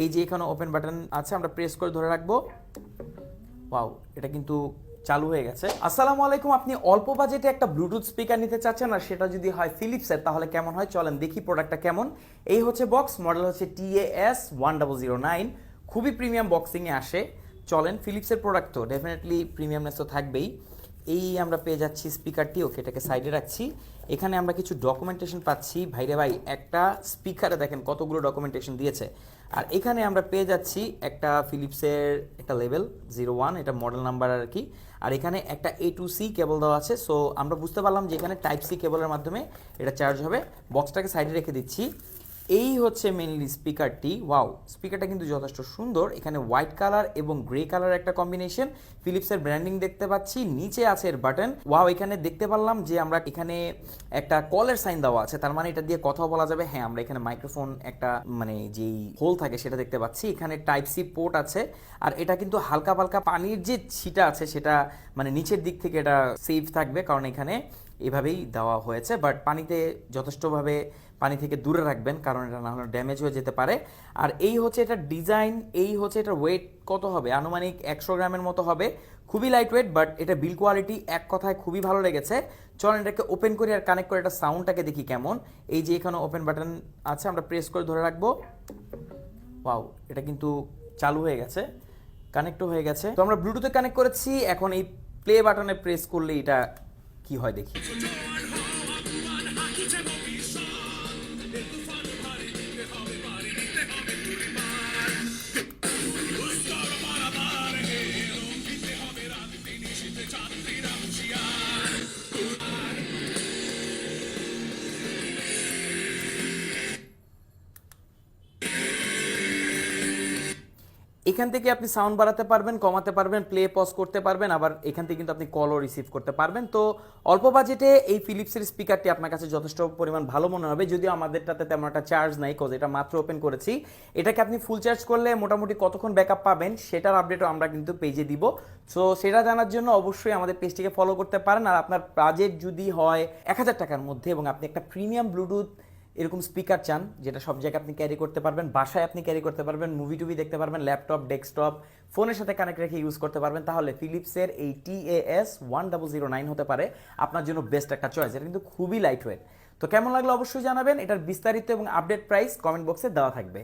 এই যে এখানে ওপেন বাটন আছে, আমরা প্রেস করে ধরে রাখবো। ওয়াও, এটা কিন্তু চালু হয়ে গেছে। আসসালামু আলাইকুম। আপনি অল্প বাজেটে একটা ব্লুটুথ স্পিকার নিতে চাচ্ছেন, আর সেটা যদি হয় ফিলিপসের, তাহলে কেমন হয় চলেন দেখি প্রোডাক্টটা কেমন। এই হচ্ছে বক্স, মডেল হচ্ছে TAS1009, খুবই প্রিমিয়াম বক্সিংয়ে আসে। চলেন, ফিলিপসের প্রোডাক্ট তো ডেফিনেটলি প্রিমিয়ামনেস তো থাকবেই। এই আমরা পেয়ে যাচ্ছি স্পিকারটি, ওকে এটাকে সাইডে রাখছি। এখানে আমরা কিছু ডকুমেন্টেশন পাচ্ছি। ভাইরে ভাই, একটা স্পিকারে দেখেন কতগুলো ডকুমেন্টেশন দিয়েছে। আর এখানে আমরা পেয়ে যাচ্ছি একটা ফিলিপসের একটা লেভেল 01, এটা মডেল নাম্বার আর কি। আর এখানে একটা A2C কেবল দেওয়া আছে। সো আমরা বুঝতে পারলাম যে এখানে টাইপ সি কেবলের মাধ্যমে এটা চার্জ হবে। বক্সটাকে সাইডে রেখে দিচ্ছি। এই হচ্ছে মেইনলি স্পিকারটি। ওয়াও, স্পিকারটা কিন্তু যথেষ্ট সুন্দর। এখানে হোয়াইট কালার এবং গ্রে কালার একটা কম্বিনেশন, ফিলিপসের ব্র্যান্ডিং দেখতে পাচ্ছি। নিচে আছে এর বাটন। ওয়াও, এখানে দেখতে পারলাম যে আমরা এখানে একটা কলের সাইন দেওয়া আছে, তার মানে এটা দিয়ে কথা বলা যাবে। হ্যাঁ, আমরা এখানে মাইক্রোফোন একটা মানে যেই হোল থাকে সেটা দেখতে পাচ্ছি। এখানে টাইপ সি পোর্ট আছে। আর এটা কিন্তু হালকা পালকা পানির যে ছিটা আছে সেটা মানে নিচের দিক থেকে এটা সেফ থাকবে, কারণ এখানে এভাবেই দেওয়া হয়েছে। বাট পানিতে যথেষ্টভাবে পানি থেকে দূরে রাখবেন, কারণ এটা না হলে ড্যামেজ হয়ে যেতে পারে। আর এই হচ্ছে এটা ডিজাইন, এই হচ্ছে এটা ওয়েট কত হবে, আনুমানিক 100 গ্রামের মতো হবে। খুবই লাইট ওয়েট, বাট এটা বিল কোয়ালিটি এক কথায় খুবই ভালো লেগেছে। চলেন এটাকে ওপেন করি আর কানেক্ট করে এটা সাউন্ডটাকে দেখি কেমন। এই যে এখানে ওপেন বাটন আছে, আমরা প্রেস করে ধরে রাখবো। ওয়াও, এটা কিন্তু চালু হয়ে গেছে, কানেক্টও হয়ে গেছে। তো আমরা ব্লুটুথে কানেক্ট করেছি। এখন এই প্লে বাটনে প্রেস করলে এটা কি হয় দেখি। এখান থেকে আপনি সাউন্ড বাড়াতে পারবেন, কমাতে পারবেন, প্লে পজ করতে পারবেন, আবার এখান থেকে কিন্তু আপনি কলও রিসিভ করতে পারবেন। তো অল্প বাজেটে এই ফিলিপসের স্পিকারটি আপনার কাছে যথেষ্ট পরিমাণ ভালো মনে হবে, যদিও আমাদেরটাতে তেমন একটা চার্জ নাই, কজ এটা মাত্র ওপেন করেছি। এটাকে আপনি ফুল চার্জ করলে মোটামুটি কতক্ষণ ব্যাকআপ পাবেন সেটার আপডেটও আমরা কিন্তু পেজে দিব। সো সেটা জানার জন্য অবশ্যই আমাদের পেজটিকে ফলো করতে পারেন। আর আপনার বাজেট যদি হয় 1000 টাকার মধ্যে এবং আপনি একটা প্রিমিয়াম ব্লুটুথ এরকম স্পিকার চান, যেটা সব জায়গায় আপনি ক্যারি করতে পারবেন, বাসায় আপনি ক্যারি করতে পারবেন, মুভি টুভি দেখতে পারবেন, ল্যাপটপ, ডেস্কটপ, ফোনের সাথে কানেক্ট রেখে ইউজ করতে পারবেন, তাহলে ফিলিপসের এই TAS1009 হতে পারে আপনার জন্য বেস্ট একটা চয়েস। এটা কিন্তু খুবই লাইট ওয়েট। তো কেমন লাগলো অবশ্যই জানাবেন। এটার বিস্তারিত এবং আপডেট প্রাইস কমেন্ট বক্সে দেওয়া থাকবে।